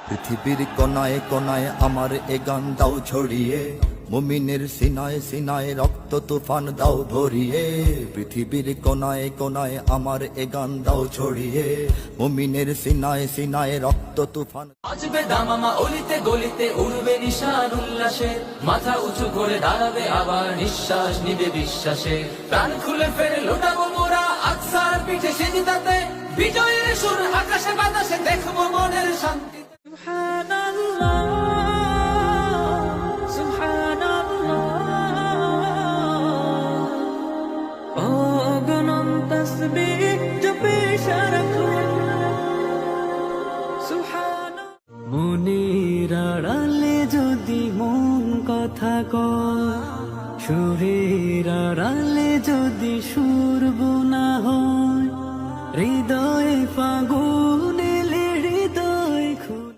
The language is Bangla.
পৃথিবীর কোনায় কোনায় আমার এ গান দাও ছড়িয়ে, মুমিনের সিনায় সিনায় রক্ত তুফান দাও ভরিয়ে। পৃথিবীর কোনায় কোনায় আমার এ গান দাও ছড়িয়ে, মুমিনের সিনায় সিনায় রক্ত তুফান। বাজবে দামামা অলিতে গলিতে, উড়বে নিশান উল্লাসে, মাথা উঁচু করে দাঁড়াবে আবার, নিঃশ্বাস নিবে বিশ্বাসে। প্রাণ খুলে ফেরে লোটাবো মোরা আকসার পিঠে সেজদাতে, বিজয়ের সুর আকাশে বাতাসে দেখবো মনের শান্তি। মনের আড়ালে যদি মন কথা কয়, সুরের আড়ালে যদি সুর বোনা হয়, হৃদয়ে